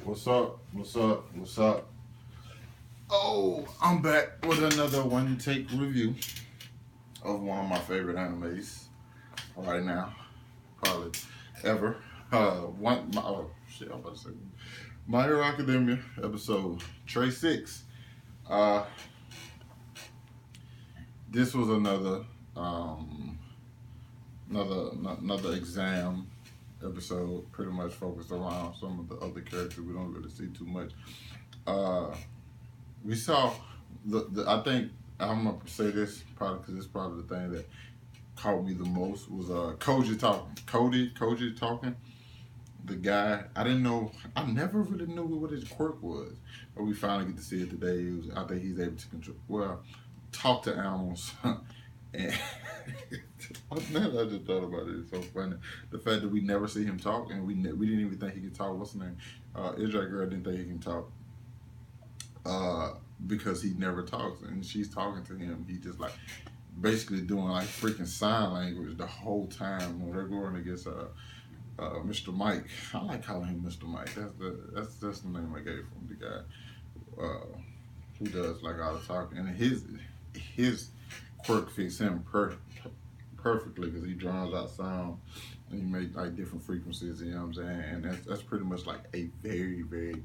What's up? What's up? What's up? Oh, I'm back with another one take review of one of my favorite animes right now, probably ever. Oh shit, I'm about to say My Hero Academia episode Tray 6. Uh, this was um, another exam episode, pretty much focused around some of the other characters. We don't really see too much. Uh, we saw the I think I'm gonna say this probably because it's probably the thing that caught me the most was Koji talking. Koji talking. The guy I didn't know. I never really knew what his quirk was, but we finally get to see it today. I think he's able to talk to animals. And I just thought about it. It's so funny. The fact that we never see him talk, and we didn't even think he could talk. What's his name? Israel girl didn't think he can talk. Because he never talks, and she's talking to him. He just like basically doing like freaking sign language the whole time when they're going against Mr. Mike. I like calling him Mr. Mike. That's the name I gave him. The guy who does like all the talking, and his quirk fits him perfectly because he drowns out sound and he makes like different frequencies. You know what I'm saying? And that's pretty much like a very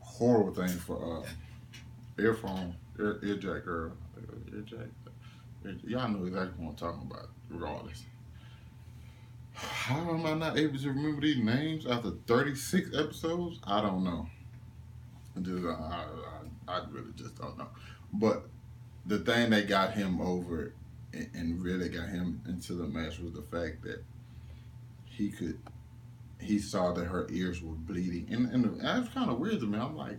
horrible thing for earjack girl. Earjack. Y'all know exactly what I'm talking about, regardless. How am I not able to remember these names after 36 episodes? I don't know. I really just don't know. But the thing that got him over and really got him into the match was the fact that he saw that her ears were bleeding. And that's kind of weird to me. I'm like,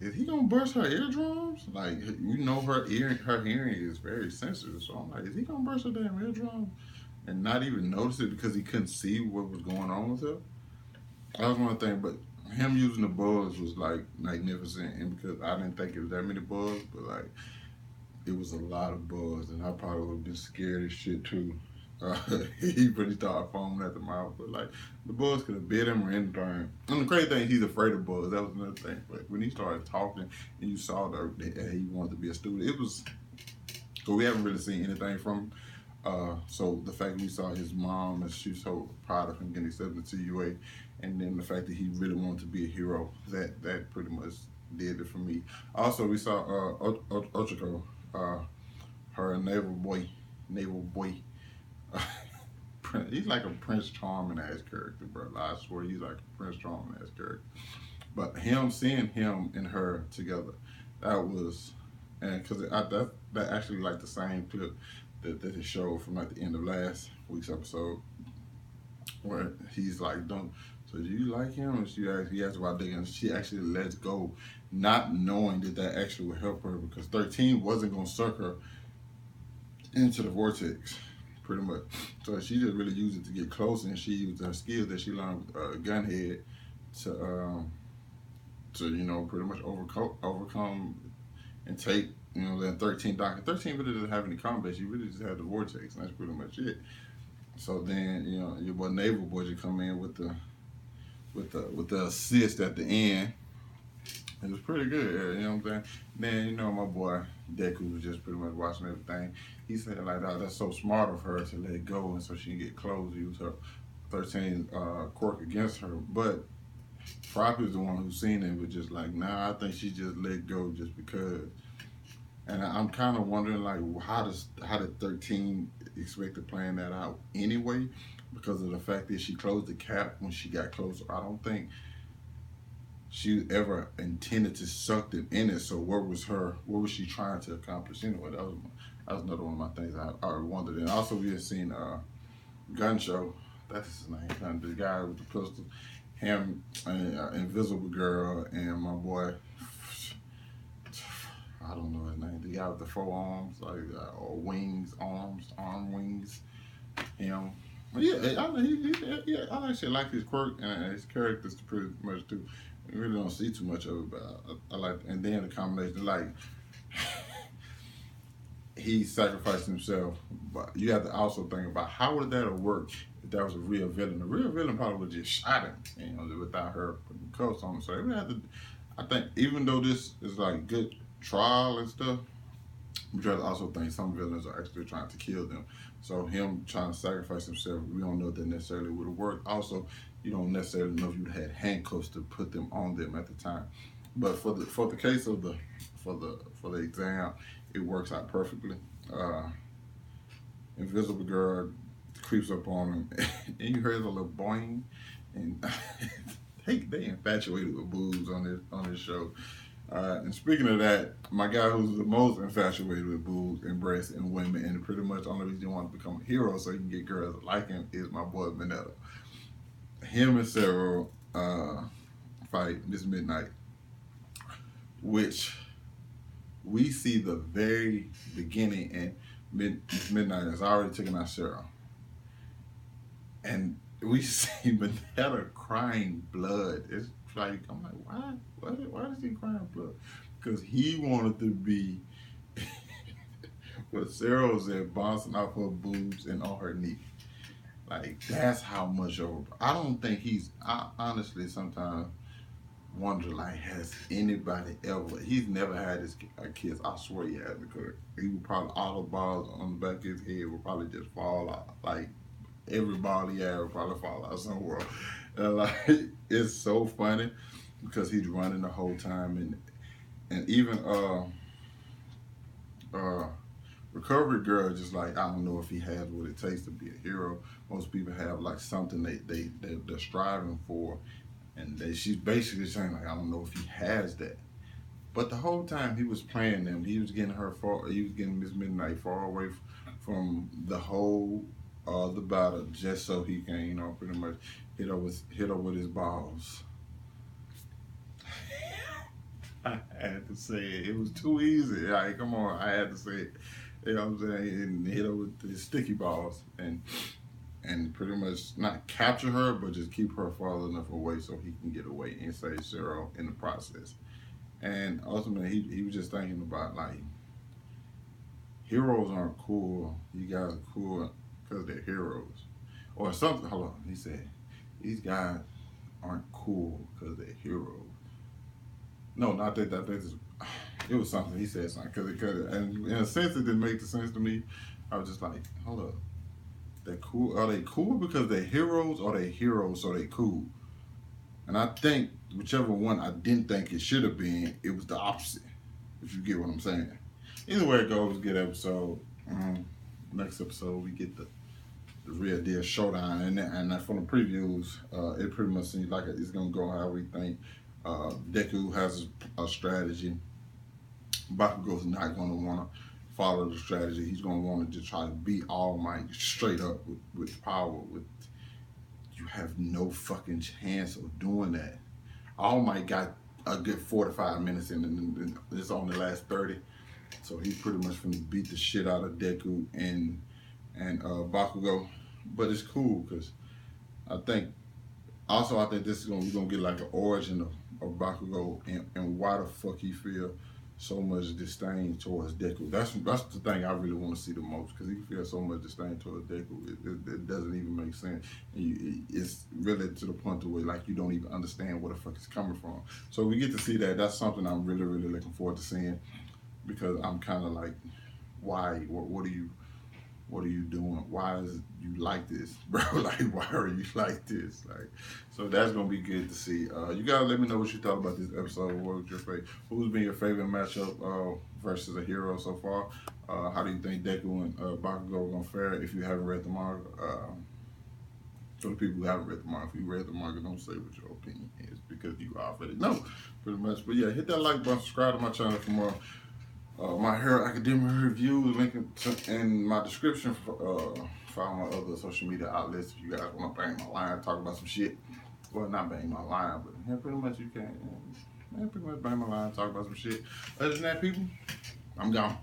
is he gonna burst her eardrums? Like, her hearing is very sensitive. So I'm like, is he gonna burst her damn eardrum and not even notice it because he couldn't see what was going on with her? That was one thing. But him using the buzz was like magnificent, and because I didn't think it was that many buzz, but like it was a lot of buzz, and I probably would have been scared as shit too. Uh, he really started foaming at the mouth, but like the buzz could have bit him or anything. And the crazy thing, he's afraid of buzz. That was another thing. But when he started talking and you saw that he wanted to be a student, it was. So we haven't really seen anything from him. So the fact that we saw his mom and she was so proud of him getting accepted to UA, and then the fact that he really wanted to be a hero, that pretty much did it for me. Also, we saw Ochako, her naval boy. He's like a Prince Charming ass character, bro. I swear he's like a Prince Charming ass character. But seeing him and her together, that was, and because that actually like the same clip that it showed from like the end of last week's episode, where he's like, "Don't." So do you like him? And he asked about digging. She actually lets go, not knowing that actually would help her because 13 wasn't gonna suck her into the vortex, pretty much. So she just really used it to get close, and she used her skills that she learned with Gunhead to pretty much overcome and take that 13 doctor. 13 really doesn't have any combat. She really just had the vortex, and that's pretty much it. So then your boy Naval Boy should come in with the assist at the end. It was pretty good, you know what I'm saying? Then, my boy Deku was just pretty much watching everything. He said, like, oh, that's so smart of her to let it go and so she can get close, use her 13 quirk against her. But Frop is the one who's seen it, but just like, nah, I think she just let go just because. And I'm kind of wondering, like, how did 13 expect to plan that out anyway? Because of the fact that she closed the cap when she got closer. I don't think she ever intended to suck them in it. So what was she trying to accomplish anyway? That was another one of my things I wondered. And also we had seen Gun Show. That's his name. The guy with the pistol. Him, Invisible Girl, and my boy. I don't know his name. The guy with the 4 arms, like or wings, arm wings. Him. Yeah, I actually like his quirk and his characters pretty much too. We really don't see too much of it, but I like. And then the combination, like he sacrificed himself, but you have to also think about how would that have worked if that was a real villain. The real villain probably would just shot him, you know, without her putting cuffs on him. So they would have to. I think even though this is like good trial and stuff, but you also think some villains are actually trying to kill them. So him trying to sacrifice himself, we don't know if that necessarily would have worked. Also, you don't necessarily know if you'd had handcuffs to put them on them at the time. But for the case of the exam, it works out perfectly. Uh, Invisible Girl creeps up on him, and you heard a little boing, and they infatuated with boobs on this show. And speaking of that, my guy who's the most infatuated with boobs and breasts and women, and pretty much the only reason he wants to become a hero so he can get girls that like him, is my boy Minetta. Him and Sarah fight this midnight, which we see the very beginning, and midnight has already taken out Sarah, and we see Minetta crying blood. It's like, I'm like, why? Why is he crying blood? Because he wanted to be what Sarah said, bouncing off her boobs and on her knee. Like, that's how much over. I don't think I honestly sometimes wonder, like, has anybody ever? He's never had his kids. I swear he has, because he would probably, all the balls on the back of his head would probably just fall out. Like, every ball he had would probably fall out somewhere. And like, it's so funny because he's running the whole time, and even Recovery Girl, just like, I don't know if he has what it takes to be a hero. Most people have like something they're striving for, and she's basically saying, like, I don't know if he has that. But the whole time he was playing them, he was getting Miss Midnight far away from the whole the battle, just so he can, you know, pretty much hit her with his balls. I had to say it. It was too easy. Like, come on, I had to say it. You know what I'm saying? And hit her with his sticky balls, and pretty much not capture her, but just keep her far enough away so he can get away and save Sarah in the process. And ultimately, he was just thinking about, like, heroes aren't cool. You guys are cool because they're heroes, or something. Hold on, he said, these guys aren't cool because they're heroes. No, not that. It was something. He said something because and in a sense, it didn't make the sense to me. I was just like, hold up, they're cool. Are they cool because they're heroes, or they heroes so they cool? And I think whichever one I didn't think it should have been, it was the opposite. If you get what I'm saying. Either way it goes, good episode. Next episode we get the real deal showdown, and from the previews, it pretty much seems like it's gonna go how we think. Deku has a strategy. Bakugo's not going to want to follow the strategy. He's going to want to just try to beat All Might straight up with power. You have no fucking chance of doing that. All Might got a good 45 minutes in, and it's only the last 30. So he's pretty much going to beat the shit out of Deku and Bakugo. But it's cool because I think this is we're gonna get like an origin of Bakugo and why the fuck he feel so much disdain towards Deku. That's the thing I really want to see the most, because he feels so much disdain towards Deku. It doesn't even make sense. It's really to the point where, like, you don't even understand where the fuck it's coming from. So we get to see that. That's something I'm really, really looking forward to seeing, because I'm kind of like, why? What are you doing? Why is you like this, bro? Like, why are you like this? Like, so that's gonna be good to see. You gotta let me know what you thought about this episode. Who's been your favorite matchup versus a hero so far? How do you think Deku and Bakugo are gonna fare if you haven't read the manga? For the people who haven't read the manga, if you read the manga, don't say what your opinion is, because you already know pretty much. But yeah, hit that like button, subscribe to my channel for more My Hero Academia reviews, link in my description for all my other social media outlets. If you guys want to bang my line, talk about some shit. Well, not bang my line, but yeah, pretty much you can. Pretty much bang my line, talk about some shit. Other than that, people, I'm gone.